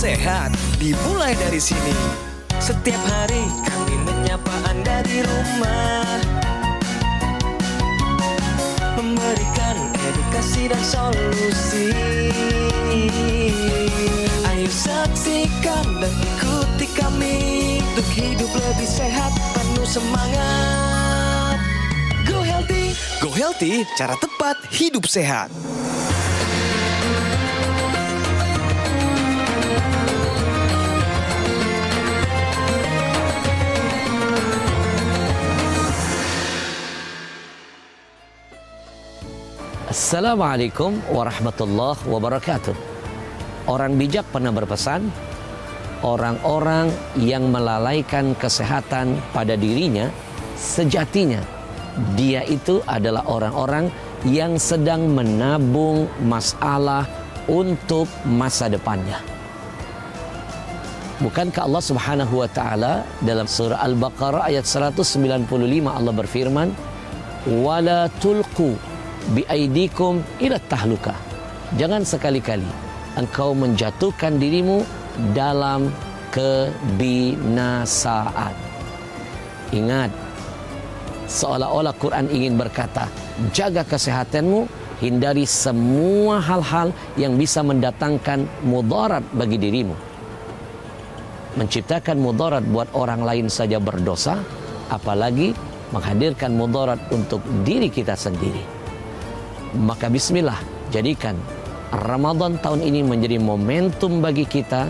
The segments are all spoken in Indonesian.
sehat dimulai dari sini. Setiap hari kami menyapa Anda di rumah, memberikan edukasi dan solusi. Ayo saksikan dan ikuti kami untuk hidup lebih sehat, penuh semangat. Go Healthy, Go Healthy, cara tepat hidup sehat. Assalamualaikum warahmatullahi wabarakatuh. Orang bijak pernah berpesan, orang-orang yang melalaikan kesehatan pada dirinya, sejatinya dia itu adalah orang-orang yang sedang menabung masalah untuk masa depannya. Bukankah Allah Subhanahu wa taala dalam surah Al-Baqarah ayat 195 Allah berfirman, "Wala tulqu biaidikum ila tahluka." Jangan sekali-kali engkau menjatuhkan dirimu dalam kebinasaan. Ingat, seolah-olah Quran ingin berkata, jaga kesehatanmu, hindari semua hal-hal yang bisa mendatangkan mudarat bagi dirimu. Menciptakan mudarat buat orang lain saja berdosa, apalagi menghadirkan mudarat untuk diri kita sendiri. Maka bismillah, jadikan Ramadan tahun ini menjadi momentum bagi kita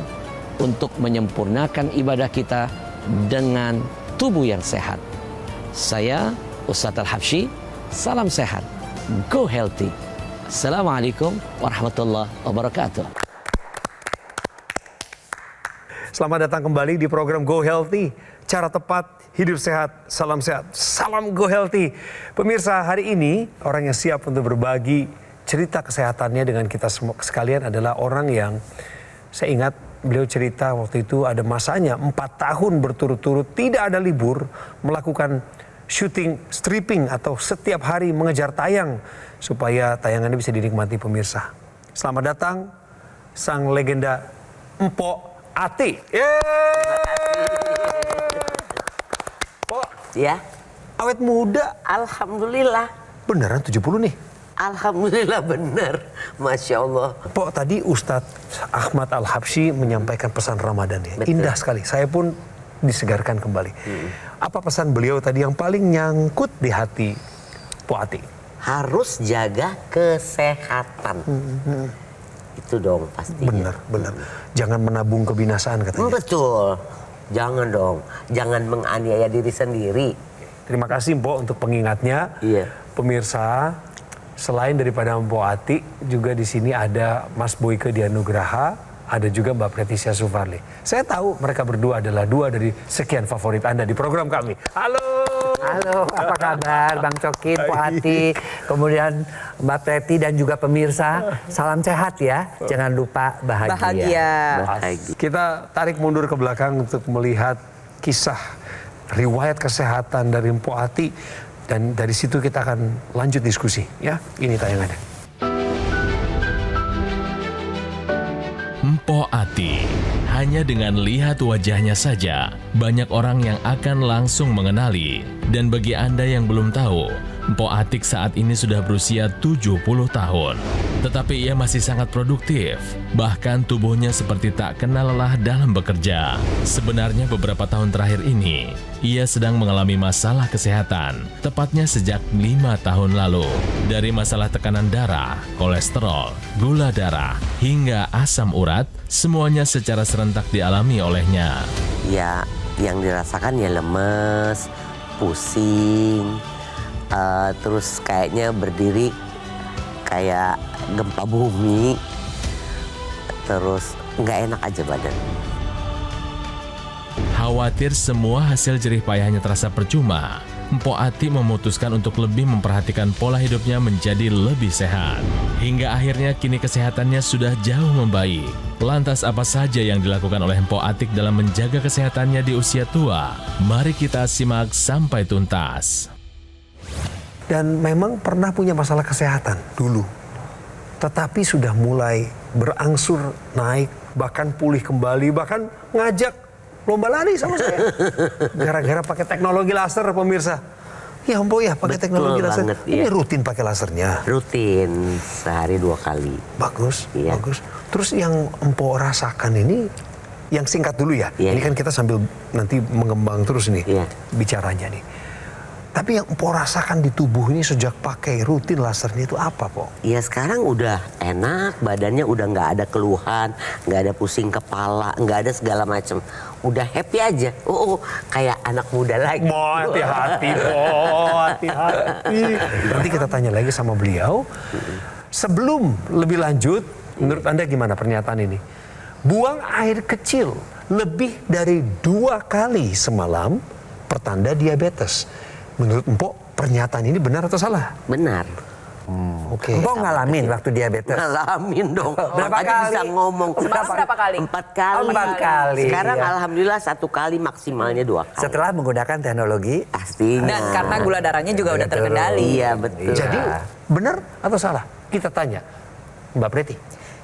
untuk menyempurnakan ibadah kita dengan tubuh yang sehat. Saya Ustadz Al-Habsyi, salam sehat, Go Healthy. Assalamualaikum warahmatullahi wabarakatuh. Selamat datang kembali di program Go Healthy, cara tepat hidup sehat, salam sehat, salam Go Healthy. Pemirsa, hari ini orang yang siap untuk berbagi cerita kesehatannya dengan kita semua sekalian adalah orang yang saya ingat beliau cerita waktu itu ada masanya 4 tahun berturut-turut tidak ada libur melakukan syuting stripping atau setiap hari mengejar tayang supaya tayangannya bisa dinikmati pemirsa. Selamat datang sang legenda Mpok Ati. Pok, Ya, awet muda. alhamdulillah. Beneran 70 nih. Alhamdulillah benar. Masya Allah. Pok, tadi Ustadz Ahmad Al-Habsyi menyampaikan pesan Ramadan ya. Betul. Indah sekali. Saya pun disegarkan kembali. Apa pesan beliau tadi yang paling nyangkut di hati Pok Ati? Harus jaga kesehatan. Itu dong pastinya. Benar. Jangan menabung kebinasaan katanya. Betul. Jangan dong. Jangan menganiaya diri sendiri. Terima kasih Mpok untuk pengingatnya. Iya. Pemirsa, selain daripada Mpok Ati, juga di sini ada Mas Boyke Dianugraha, ada juga Mbak Preticia Sufarli. Saya tahu mereka berdua adalah dua dari sekian favorit Anda di program kami. Halo. Halo, apa kabar Bang Cokin, Pok Ati, kemudian Mbak Preti dan juga pemirsa. Salam sehat ya, jangan lupa bahagia. Bahagia. Kita tarik mundur ke belakang untuk melihat kisah riwayat kesehatan dari Mpok Ati. Dan dari situ kita akan lanjut diskusi ya. Ini tayangannya. Mpok Ati. Hanya dengan lihat wajahnya saja, banyak orang yang akan langsung mengenali. Dan bagi Anda yang belum tahu, Mpok Atik saat ini sudah berusia 70 tahun. Tetapi ia masih sangat produktif. Bahkan tubuhnya seperti tak kenal lelah dalam bekerja. Sebenarnya beberapa tahun terakhir ini, ia sedang mengalami masalah kesehatan. Tepatnya sejak 5 tahun lalu. Dari masalah tekanan darah, kolesterol, gula darah, hingga asam urat, semuanya secara serentak dialami olehnya. Ya, yang dirasakan ya lemes, pusing, terus kayaknya berdiri kayak gempa bumi, terus nggak enak aja badan. Khawatir semua hasil jerih payahnya terasa percuma, Mpok Ati memutuskan untuk lebih memperhatikan pola hidupnya menjadi lebih sehat. Hingga akhirnya kini kesehatannya sudah jauh membaik. Lantas apa saja yang dilakukan oleh Mpok Atik dalam menjaga kesehatannya di usia tua? Mari kita simak sampai tuntas. Dan memang pernah punya masalah kesehatan dulu. Tetapi sudah mulai berangsur naik, bahkan pulih kembali, bahkan ngajak lomba lari sama saya. Gara-gara pakai teknologi laser, pemirsa. Ya ampun ya, pakai Betul teknologi laser. banget, Ini iya. rutin pakai lasernya. Rutin sehari 2 kali. Bagus, Iya. bagus. Terus yang Empo rasakan ini, yang singkat dulu ya. Iya. Ini kan kita sambil nanti mengembang terus nih Iya. bicaranya nih. Tapi yang Empo rasakan di tubuh ini sejak pakai rutin lasernya itu apa, Po? Ya sekarang udah enak, badannya udah nggak ada keluhan, nggak ada pusing kepala, nggak ada segala macam. Udah happy aja. Kayak anak muda lagi. Hati-hati, hati-hati. Nanti kita tanya lagi sama beliau. Sebelum lebih lanjut, menurut Anda gimana pernyataan ini? Buang air kecil lebih dari 2 kali semalam pertanda diabetes. Menurut Empok, pernyataan ini benar atau salah? Benar. Oke. Empok ngalamin waktu diabetes? Ngalamin dong. Berapa Tadi kali? bisa ngomong. Berapa kali? 4 kali. Oh, 4 kali. Sekarang Iya. alhamdulillah 1 kali, maksimalnya 2 kali. Setelah menggunakan teknologi, Pastinya. Dan karena gula darahnya juga udah terkendali. Iya betul. Jadi benar atau salah? Kita tanya Mbak Preti.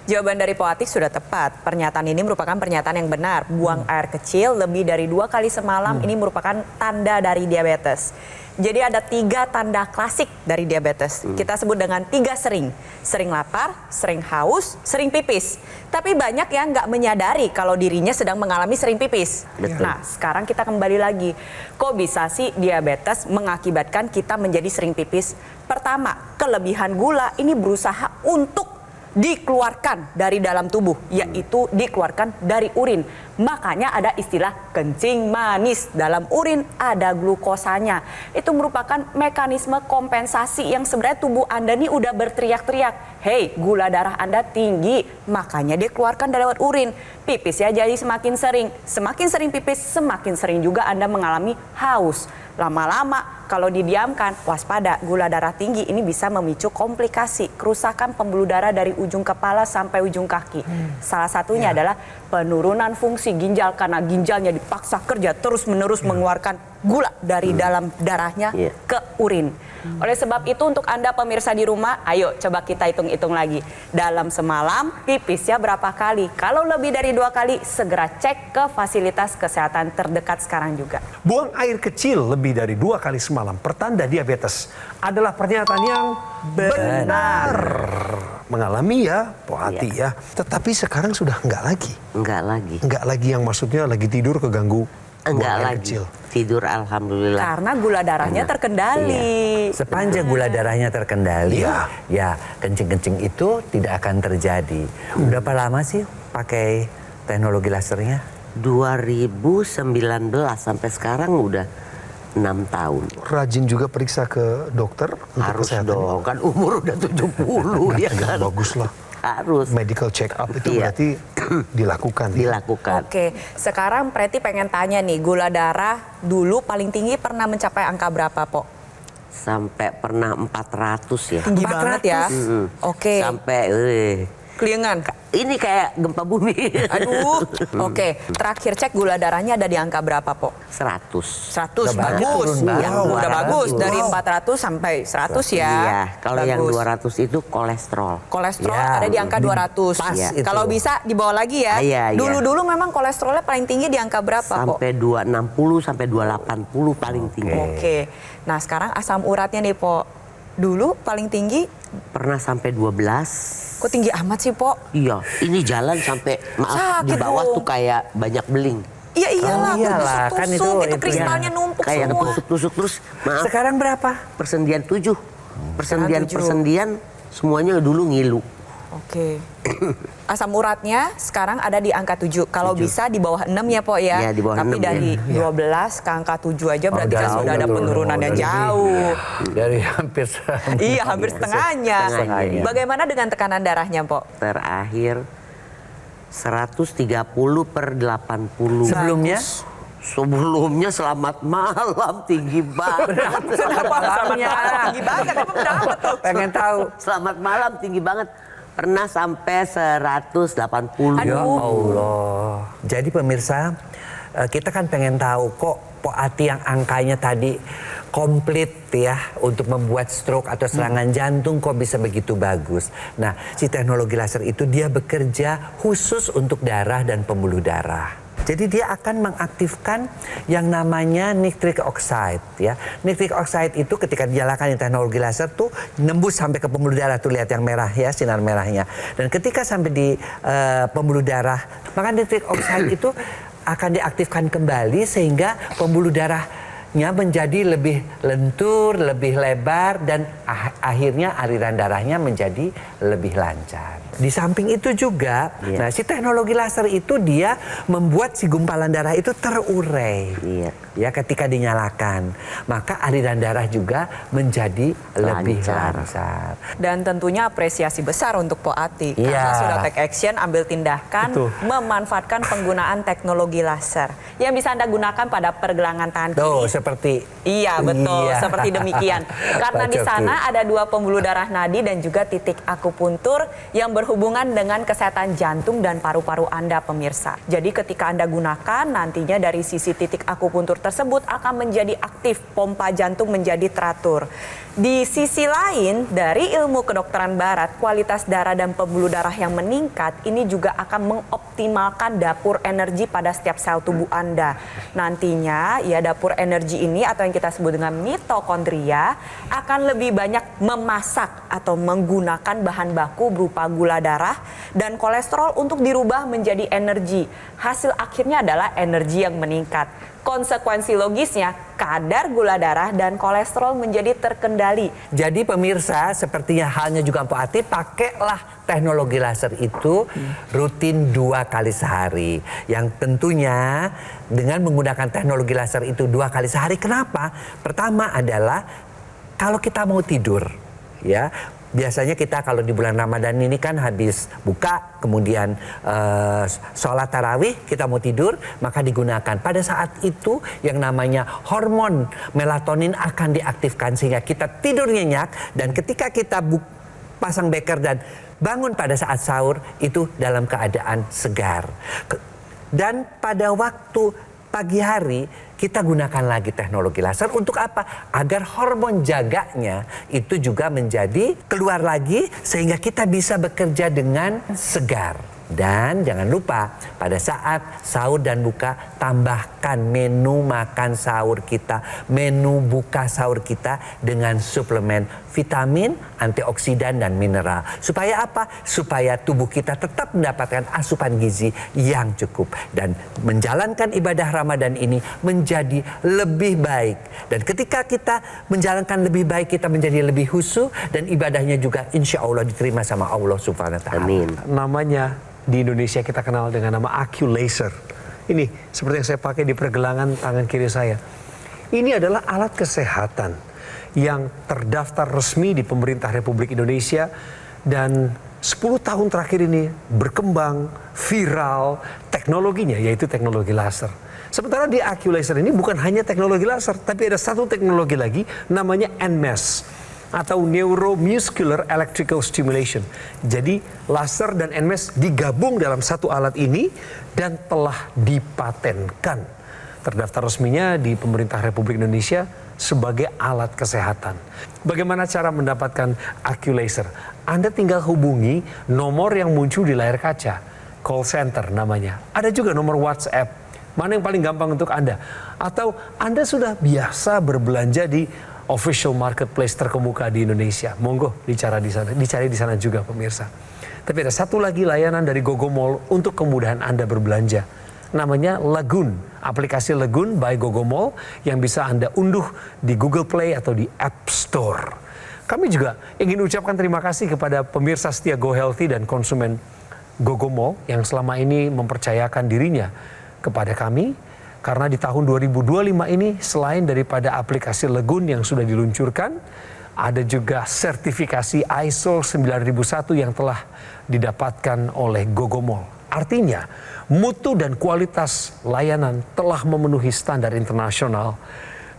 Jawaban dari Po Atik sudah tepat. Pernyataan ini merupakan pernyataan yang benar. Buang air kecil lebih dari 2 kali semalam ini merupakan tanda dari diabetes. Jadi ada 3 tanda klasik dari diabetes. Kita sebut dengan 3 sering. Sering lapar, sering haus, sering pipis. Tapi banyak yang nggak menyadari kalau dirinya sedang mengalami sering pipis. Betul. Nah, sekarang kita kembali lagi. Kok bisa sih diabetes mengakibatkan kita menjadi sering pipis? Pertama, kelebihan gula ini berusaha untuk dikeluarkan dari dalam tubuh, yaitu dikeluarkan dari urin. Makanya ada istilah kencing manis. Dalam urin ada glukosanya. Itu merupakan mekanisme kompensasi yang sebenarnya tubuh Anda nih udah berteriak-teriak. Hei, gula darah Anda tinggi, makanya dia keluarkan dari lewat urin. Pipis ya jadi semakin sering. Semakin sering pipis, semakin sering juga Anda mengalami haus. Lama-lama kalau didiamkan, waspada, gula darah tinggi ini bisa memicu komplikasi, kerusakan pembuluh darah dari ujung kepala sampai ujung kaki. Salah satunya adalah penurunan fungsi ginjal karena ginjalnya dipaksa kerja terus-menerus mengeluarkan gula dari dalam darahnya ke urin. Oleh sebab itu untuk Anda pemirsa di rumah, ayo coba kita hitung-hitung lagi. Dalam semalam pipisnya berapa kali? Kalau lebih dari 2 kali, segera cek ke fasilitas kesehatan terdekat sekarang juga. Buang air kecil lebih dari 2 kali semalam pertanda diabetes adalah pernyataan yang benar. Mengalami ya, Po Ati ya. Tetapi sekarang sudah enggak lagi. Enggak lagi. Enggak lagi yang maksudnya lagi tidur keganggu buang Enggak air lagi. kecil. Tidur alhamdulillah. Karena gula darahnya Enak. terkendali. sepanjang gula darahnya terkendali, Iya. ya kencing-kencing itu tidak akan terjadi. Berapa lama sih pakai teknologi lasernya? 2019 sampai sekarang udah 6 tahun. Rajin juga periksa ke dokter untuk Harus kesehatan. dong, kan umur udah 70 ya kan. Bagus lah. Harus Medical check up itu Iya. berarti dilakukan. Ya? dilakukan. Oke, sekarang Preti pengen tanya nih, gula darah dulu paling tinggi pernah mencapai angka berapa, Po? Sampai pernah 400 ya. Tinggi banget ya. Oke, Sampai keliengan. ini kayak gempa bumi. Aduh. Oke, terakhir cek gula darahnya ada di angka berapa, Po? 100. 100, Udah banyak bagus. turun banget. Iya, udah 200. bagus. Dari 400 sampai 100 ya. Iya, kalau yang Bagus. 200 itu kolesterol. Kolesterol Ya, ada di angka 200. pas Iya. itu. Kalau bisa dibawa lagi ya. Iya, iya. Dulu-dulu memang kolesterolnya paling tinggi di angka berapa, Po? Sampai 260 sampai 280 paling tinggi. Oke. Nah, sekarang asam uratnya nih, Po. Dulu paling tinggi, Pernah sampai 12. kok tinggi amat sih, Po? Iya, ini jalan sampai maaf di Sakit bawah dong. tuh kayak banyak beling. Iya iyalah, Oh, iyalah, tusuk-tusuk, kan itu itu kristalnya ya. numpuk Kayak semua. tusuk-tusuk terus. Maaf, Sekarang berapa? persendian 7. Sekarang 7. Persendian semuanya dulu ngilu. Oke. Asam uratnya sekarang ada di angka 7. Kalau bisa di bawah 6 ya, Po ya. Iya, di bawah Tapi 6 dari ya. 12 ke angka 7 aja berarti kan jauh, sudah ada jauh, penurunan yang dari- jauh. Dari hampir Iya, hampir setengahnya. Setengahnya. Bagaimana dengan tekanan darahnya, Po? Terakhir 130 per 80. Sebelumnya? Sebelumnya selamat malam tinggi banget. Kenapa malamnya? tinggi banget? Emang berapa tuh? Pengen tahu. Selamat malam tinggi banget. Pernah sampai 180. Ya Aduh. Allah. Jadi pemirsa, kita kan pengen tahu kok Po Ati yang angkanya tadi komplit ya untuk membuat stroke atau serangan jantung kok bisa begitu bagus. Nah, si teknologi laser itu dia bekerja khusus untuk darah dan pembuluh darah. Jadi dia akan mengaktifkan yang namanya nitric oxide ya. Nitric oxide itu ketika dinyalakan teknologi laser tuh nembus sampai ke pembuluh darah, tuh lihat yang merah ya, sinar merahnya. Dan ketika sampai di pembuluh darah, maka nitric oxide itu akan diaktifkan kembali sehingga pembuluh darahnya menjadi lebih lentur, lebih lebar, dan akhirnya aliran darahnya menjadi lebih lancar. Di samping itu juga, nah si teknologi laser itu dia membuat si gumpalan darah itu terurai. Ya ketika dinyalakan, maka aliran darah juga menjadi lebih lancar. Dan tentunya apresiasi besar untuk Po Ati karena sudah take action, ambil tindakan, memanfaatkan penggunaan teknologi laser yang bisa Anda gunakan pada pergelangan tangan kiri. Tuh, seperti iya betul, seperti demikian. Karena di sana ada 2 pembuluh darah nadi dan juga titik akupuntur yang berhubungan dengan kesehatan jantung dan paru-paru Anda, pemirsa. Jadi ketika Anda gunakan, nantinya dari sisi titik akupuntur tersebut akan menjadi aktif, pompa jantung menjadi teratur. Di sisi lain, dari ilmu kedokteran barat, kualitas darah dan pembuluh darah yang meningkat ini juga akan mengoptimalkan dapur energi pada setiap sel tubuh Anda. Nantinya, ya dapur energi ini atau yang kita sebut dengan mitokondria akan lebih banyak memasak atau menggunakan bahan baku berupa gula darah dan kolesterol untuk dirubah menjadi energi. Hasil akhirnya adalah energi yang meningkat. Konsekuensi logisnya, kadar gula darah dan kolesterol menjadi terkendali. Jadi pemirsa, sepertinya halnya juga Po Ati, pakailah teknologi laser itu rutin 2 kali sehari. Yang tentunya dengan menggunakan teknologi laser itu 2 kali sehari. Kenapa? Pertama adalah kalau kita mau tidur, ya. Biasanya kita kalau di bulan Ramadan ini kan habis buka, kemudian sholat tarawih, kita mau tidur, maka digunakan. Pada saat itu yang namanya hormon melatonin akan diaktifkan sehingga kita tidur nyenyak, dan ketika kita pasang beker dan bangun pada saat sahur itu dalam keadaan segar. Dan pada waktu pagi hari kita gunakan lagi teknologi laser untuk apa? Agar hormon jaganya itu juga menjadi keluar lagi sehingga kita bisa bekerja dengan segar. Dan jangan lupa pada saat sahur dan buka, tambahkan menu makan sahur kita, menu buka sahur kita dengan suplemen vitamin, antioksidan, dan mineral. Supaya apa? Supaya tubuh kita tetap mendapatkan asupan gizi yang cukup. Dan menjalankan ibadah Ramadan ini menjadi lebih baik. Dan ketika kita menjalankan lebih baik, kita menjadi lebih khusyuk, dan ibadahnya juga insya Allah diterima sama Allah Subhanahu wa Ta'ala. Amin. Namanya di Indonesia kita kenal dengan nama AccuLaser. Ini seperti yang saya pakai di pergelangan tangan kiri saya. Ini adalah alat kesehatan yang terdaftar resmi di pemerintah Republik Indonesia, dan 10 tahun terakhir ini berkembang viral teknologinya, yaitu teknologi laser. Sementara di AccuLaser ini bukan hanya teknologi laser, tapi ada satu teknologi lagi namanya NMES atau Neuromuscular Electrical Stimulation. Jadi laser dan NMES digabung dalam satu alat ini dan telah dipatenkan. Terdaftar resminya di pemerintah Republik Indonesia sebagai alat kesehatan. Bagaimana cara mendapatkan AccuLaser? Anda tinggal hubungi nomor yang muncul di layar kaca, call center namanya. Ada juga nomor WhatsApp. Mana yang paling gampang untuk Anda? Atau Anda sudah biasa berbelanja di official marketplace terkemuka di Indonesia, monggo dicari di sana juga pemirsa. Tapi ada satu lagi layanan dari Gogomall untuk kemudahan Anda berbelanja. Namanya Lagoon, aplikasi Lagoon by Gogomall yang bisa Anda unduh di Google Play atau di App Store. Kami juga ingin ucapkan terima kasih kepada pemirsa setia Go Healthy dan konsumen Gogomall yang selama ini mempercayakan dirinya kepada kami. Karena di tahun 2025 ini selain daripada aplikasi Lagoon yang sudah diluncurkan, ada juga sertifikasi ISO 9001 yang telah didapatkan oleh Gogomall. Artinya, mutu dan kualitas layanan telah memenuhi standar internasional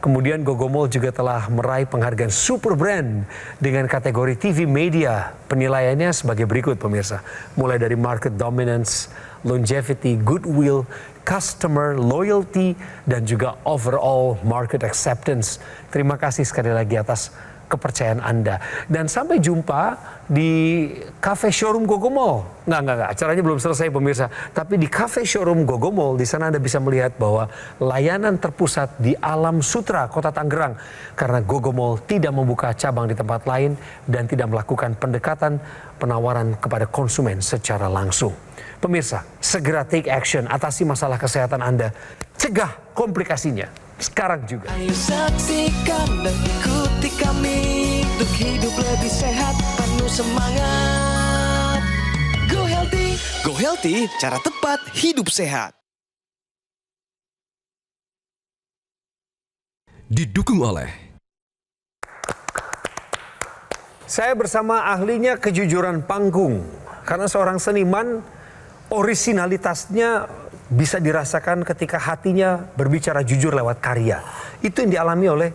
Kemudian Gogomol juga telah meraih penghargaan Super Brand dengan kategori TV Media. Penilaiannya sebagai berikut pemirsa. Mulai dari Market Dominance, Longevity, Goodwill, Customer Loyalty, dan juga Overall Market Acceptance. Terima kasih sekali lagi atas kepercayaan Anda. Dan sampai jumpa di Cafe Showroom Gogomol. Nggak. Acaranya belum selesai pemirsa. Tapi di Cafe Showroom Gogomol, di sana Anda bisa melihat bahwa layanan terpusat di Alam Sutra, Kota Tangerang. Karena Gogomol tidak membuka cabang di tempat lain dan tidak melakukan pendekatan penawaran kepada konsumen secara langsung. Pemirsa, segera take action, atasi masalah kesehatan Anda. Cegah komplikasinya. Sekarang juga. Ayo saksikan dan ikuti kami untuk hidup lebih sehat, penuh semangat. Go Healthy, cara tepat hidup sehat. Didukung oleh Saya bersama ahlinya kejujuran panggung. Karena seorang seniman, orisinalitasnya bisa dirasakan ketika hatinya berbicara jujur lewat karya. Itu yang dialami oleh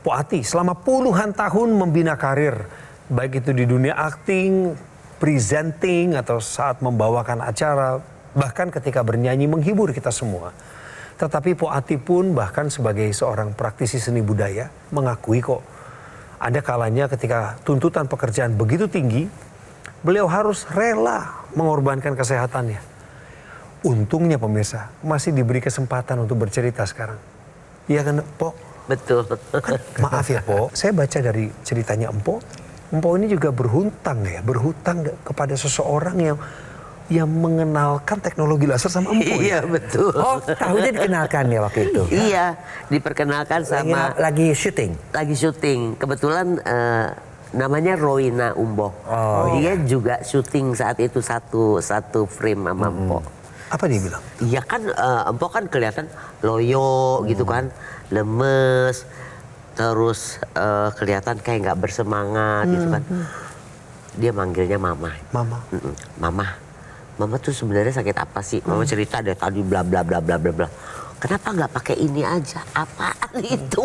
Po Ati selama puluhan tahun membina karir. Baik itu di dunia akting, presenting, atau saat membawakan acara. Bahkan ketika bernyanyi menghibur kita semua. Tetapi Po Ati pun bahkan sebagai seorang praktisi seni budaya mengakui kok. Ada kalanya ketika tuntutan pekerjaan begitu tinggi, beliau harus rela mengorbankan kesehatannya. Untungnya pemirsa masih diberi kesempatan untuk bercerita sekarang. Iya kan Po? Betul. Kan, maaf ya Po, saya baca dari ceritanya Empo ini juga berhutang kepada seseorang yang mengenalkan teknologi laser sama Empo. Iya betul. Oh, tahunya dikenalkan ya waktu itu. Iya, diperkenalkan sama Lagi syuting. lagi syuting. Kebetulan namanya Roina Umboh. Dia juga syuting saat itu satu frame sama Empok. Apa dia bilang? Iya kan Empok kan kelihatan loyo gitu kan, lemes, terus kelihatan kayak nggak bersemangat gitu kan. Dia manggilnya Mama. Mama tuh sebenarnya sakit apa sih? Mama cerita deh tadi bla bla bla bla bla bla. Kenapa nggak pakai ini aja? Apaan itu?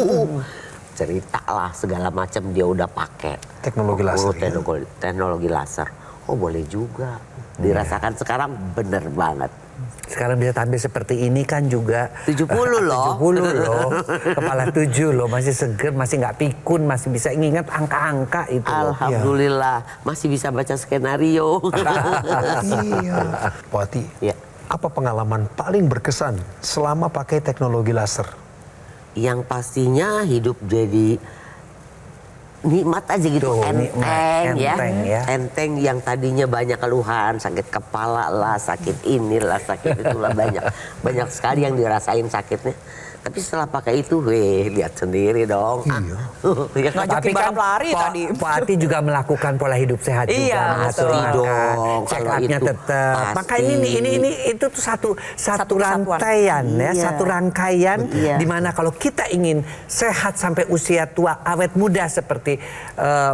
Ceritalah segala macam dia udah pakai. Teknologi laser. Teknologi laser. Oh boleh juga. Dirasakan sekarang bener banget. Sekarang bisa tampil seperti ini kan juga 70 loh. 70 loh. Kepala 7 loh, masih seger, masih nggak pikun, masih bisa ingat angka-angka itu loh. Alhamdulillah, masih bisa baca skenario. Iya. Po Ati, apa pengalaman paling berkesan selama pakai teknologi laser? Yang pastinya hidup jadi nikmat aja gitu, enteng yang tadinya banyak keluhan, sakit kepala lah, sakit inilah, sakit itulah, banyak sekali yang dirasain sakitnya. Tapi setelah pakai itu, lihat sendiri dong. Iya. Ngajakin balap lari tadi. Pak Ati juga melakukan pola hidup sehat juga. Iya, mengatur pasti makan, dong, check kalau up-nya itu tetap. pasti. Maka ini itu tuh satu rangkaian ya, Iya. satu rangkaian Iya. di mana kalau kita ingin sehat sampai usia tua, awet muda seperti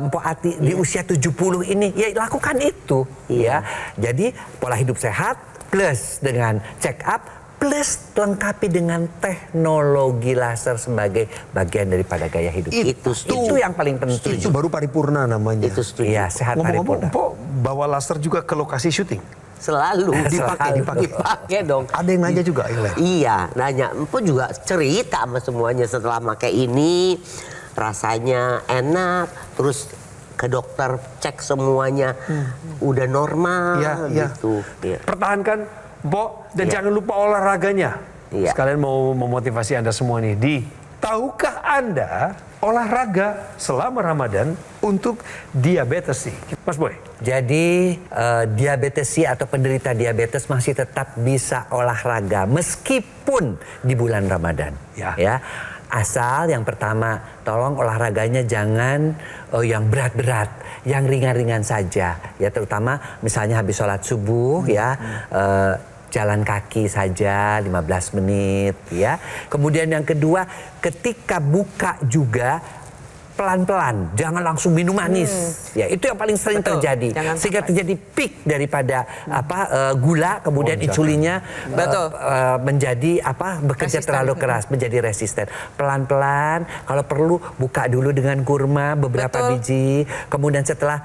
Mpok Ati di usia 70 ini, ya lakukan itu ya. Jadi pola hidup sehat plus dengan check up plus lengkapi dengan teknologi laser sebagai bagian daripada gaya hidup. Itu yang paling penting. Itu baru paripurna namanya. Itu setuju. Iya, sehat Ngomong-ngomong, paripurna. Po bawa laser juga ke lokasi syuting? Selalu dipakai dong. Ada yang nanya juga, Iya, nanya. Empo juga cerita sama semuanya setelah pakai ini, rasanya enak, terus ke dokter cek semuanya udah normal gitu. Iya. Pertahankan Po, dan jangan lupa olahraganya. Iya. Sekalian mau memotivasi Anda semua nih. Tahukah Anda olahraga selama Ramadan untuk diabetes sih? Mas Boy. Jadi diabetesi atau penderita diabetes masih tetap bisa olahraga meskipun di bulan Ramadan. Ya. Asal yang pertama, tolong olahraganya jangan yang berat-berat, yang ringan-ringan saja. Ya, terutama misalnya habis sholat subuh jalan kaki saja 15 menit ya. Kemudian yang kedua, ketika buka juga pelan-pelan, jangan langsung minum manis. Ya, itu yang paling sering Betul, terjadi. jangan Sehingga sampai. terjadi peak daripada gula, kemudian insulinnya Betul. menjadi bekerja Resisten. terlalu keras, menjadi resisten. Pelan-pelan, kalau perlu buka dulu dengan kurma beberapa Betul. biji, kemudian setelah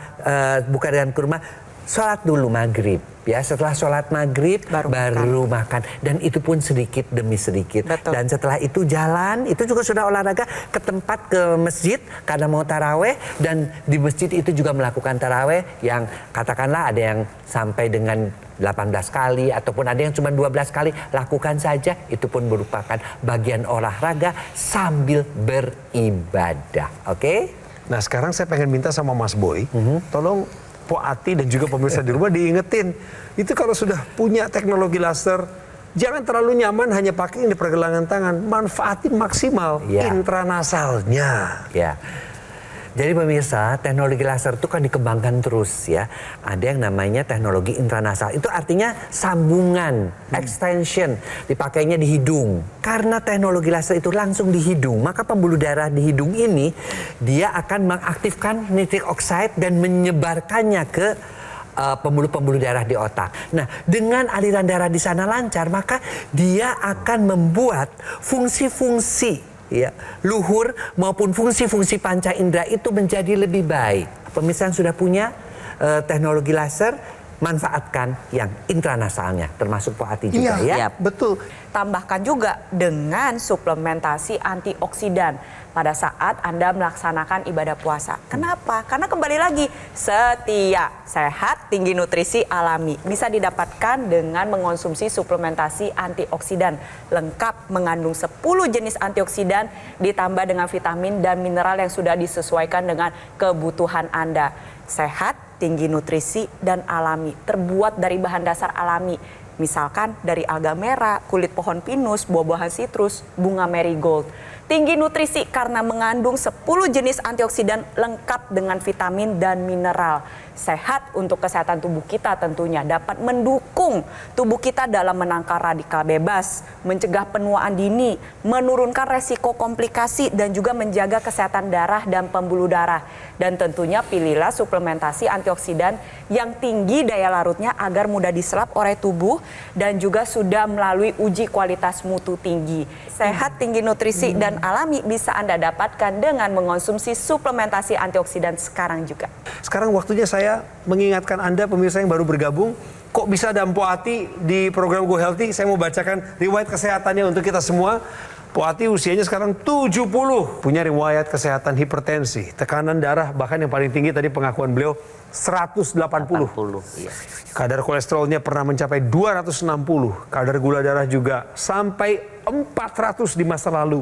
buka dengan kurma, sholat dulu maghrib. Ya, setelah sholat maghrib baru makan. Dan itu pun sedikit demi sedikit. Betul. Dan setelah itu jalan, itu juga sudah olahraga ke tempat, ke masjid karena mau taraweh. Dan di masjid itu juga melakukan taraweh yang katakanlah ada yang sampai dengan 18 kali ataupun ada yang cuma 12 kali. Lakukan saja, itu pun merupakan bagian olahraga sambil beribadah. Oke? Nah sekarang saya pengen minta sama Mas Boy, tolong Po Ati dan juga pemirsa di rumah diingetin, itu kalau sudah punya teknologi laser, jangan terlalu nyaman hanya pakai ini pergelangan tangan, manfaatin maksimal intranasalnya. Ya. Jadi pemirsa, teknologi laser itu kan dikembangkan terus ya. Ada yang namanya teknologi intranasal. Itu artinya sambungan, extension, dipakainya di hidung. Karena teknologi laser itu langsung di hidung, maka pembuluh darah di hidung ini dia akan mengaktifkan nitric oxide dan menyebarkannya ke pembuluh-pembuluh darah di otak. Nah, dengan aliran darah di sana lancar, maka dia akan membuat fungsi-fungsi luhur maupun fungsi-fungsi panca indera itu menjadi lebih baik. Pemirsa yang sudah punya teknologi laser, manfaatkan yang intranasalnya, termasuk Po Ati juga ya. Betul. Tambahkan juga dengan suplementasi antioksidan pada saat Anda melaksanakan ibadah puasa. Kenapa? Karena kembali lagi, setia, sehat, tinggi nutrisi alami. Bisa didapatkan dengan mengonsumsi suplementasi antioksidan. Lengkap mengandung 10 jenis antioksidan ditambah dengan vitamin dan mineral yang sudah disesuaikan dengan kebutuhan Anda. Sehat, tinggi nutrisi, dan alami. Terbuat dari bahan dasar alami. Misalkan dari alga merah, kulit pohon pinus, buah-buahan sitrus, bunga marigold. Tinggi nutrisi karena mengandung 10 jenis antioksidan lengkap dengan vitamin dan mineral. Sehat untuk kesehatan tubuh kita tentunya, dapat mendukung tubuh kita dalam menangkal radikal bebas, mencegah penuaan dini, menurunkan resiko komplikasi dan juga menjaga kesehatan darah dan pembuluh darah. Dan tentunya pilihlah suplementasi antioksidan yang tinggi daya larutnya agar mudah diserap oleh tubuh dan juga sudah melalui uji kualitas mutu tinggi. Sehat, tinggi nutrisi dan alami bisa Anda dapatkan dengan mengonsumsi suplementasi antioksidan sekarang juga. Sekarang waktunya saya mengingatkan Anda pemirsa yang baru bergabung, kok bisa ada Po Ati di program Go Healthy? Saya mau bacakan riwayat kesehatannya untuk kita semua. Po Ati usianya sekarang 70, punya riwayat kesehatan hipertensi, tekanan darah, bahkan yang paling tinggi tadi pengakuan beliau 180. Iya. Kadar kolesterolnya pernah mencapai 260, kadar gula darah juga sampai 400 di masa lalu.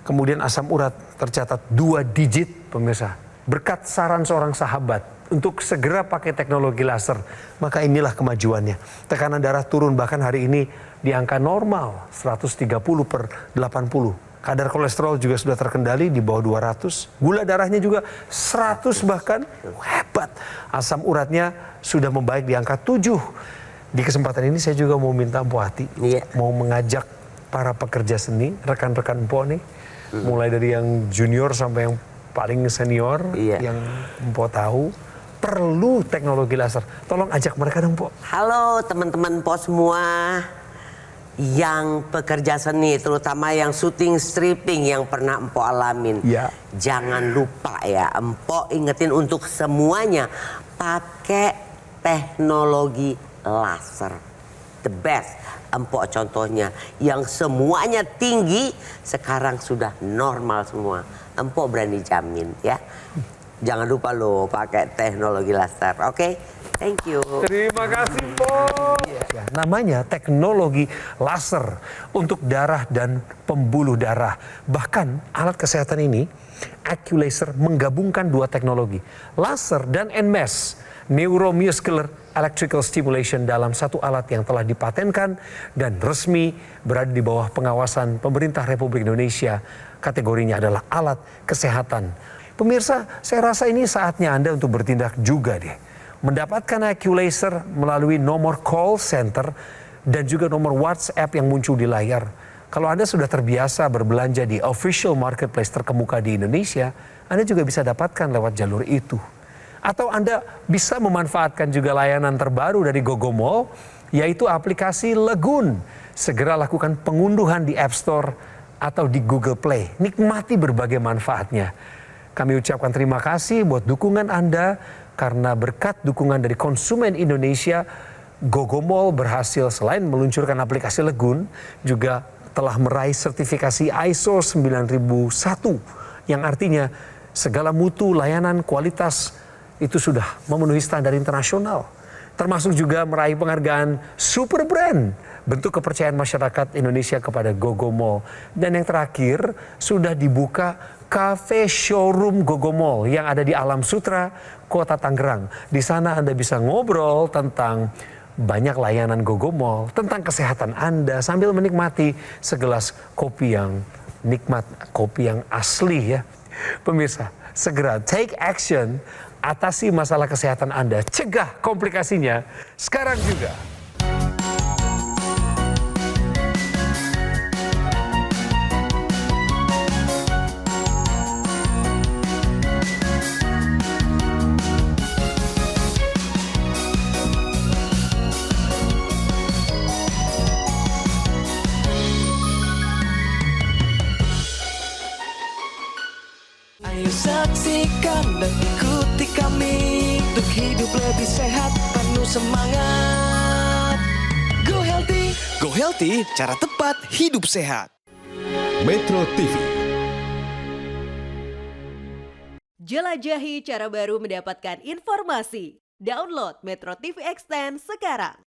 Kemudian asam urat tercatat 2 digit pemirsa. Berkat saran seorang sahabat untuk segera pakai teknologi laser, maka inilah kemajuannya. Tekanan darah turun bahkan hari ini di angka normal 130/80. Kadar kolesterol juga sudah terkendali di bawah 200. Gula darahnya juga 100 bahkan. Hebat. Asam uratnya sudah membaik di angka 7. Di kesempatan ini saya juga mau minta Po Ati, mau mengajak para pekerja seni, rekan-rekan Empo nih, mulai dari yang junior sampai yang paling senior, yang Empo tahu, perlu teknologi laser. Tolong ajak mereka dong, Po. Halo teman-teman Po semua yang pekerja seni, terutama yang syuting stripping yang pernah Empo alamin. Ya. Jangan lupa ya, Empo ingetin untuk semuanya, pakai teknologi laser. The best. Empo contohnya, yang semuanya tinggi, sekarang sudah normal semua. Empo berani jamin ya. Jangan lupa loh pakai teknologi laser, oke? Thank you. Terima kasih, Po. Ya, namanya teknologi laser untuk darah dan pembuluh darah. Bahkan alat kesehatan ini, Acculaser, menggabungkan 2 teknologi, laser dan NMES, neuromuscular electrical stimulation, dalam satu alat yang telah dipatenkan dan resmi berada di bawah pengawasan pemerintah Republik Indonesia. Kategorinya adalah alat kesehatan. Pemirsa, saya rasa ini saatnya Anda untuk bertindak juga deh. Mendapatkan Acculaser melalui nomor call center dan juga nomor WhatsApp yang muncul di layar. Kalau Anda sudah terbiasa berbelanja di official marketplace terkemuka di Indonesia, Anda juga bisa dapatkan lewat jalur itu. Atau Anda bisa memanfaatkan juga layanan terbaru dari Gogomall, yaitu aplikasi Legun. Segera lakukan pengunduhan di App Store atau di Google Play. Nikmati berbagai manfaatnya. Kami ucapkan terima kasih buat dukungan Anda, karena berkat dukungan dari konsumen Indonesia, Gogomall berhasil selain meluncurkan aplikasi Legun, juga telah meraih sertifikasi ISO 9001, yang artinya segala mutu, layanan, kualitas itu sudah memenuhi standar internasional. Termasuk juga meraih penghargaan Super Brand, bentuk kepercayaan masyarakat Indonesia kepada Gogomall. Dan yang terakhir, sudah dibuka Cafe Showroom Gogomall yang ada di Alam Sutra, Kota Tangerang. Di sana Anda bisa ngobrol tentang banyak layanan Gogomall, tentang kesehatan Anda sambil menikmati segelas kopi yang nikmat, kopi yang asli ya. Pemirsa, segera take action, atasi masalah kesehatan Anda, cegah komplikasinya sekarang juga. Ayo saksikan dan ikuti kami untuk hidup lebih sehat, penuh semangat. Go Healthy, cara tepat hidup sehat. Metro TV. Jelajahi cara baru mendapatkan informasi. Download Metro TV Extend sekarang.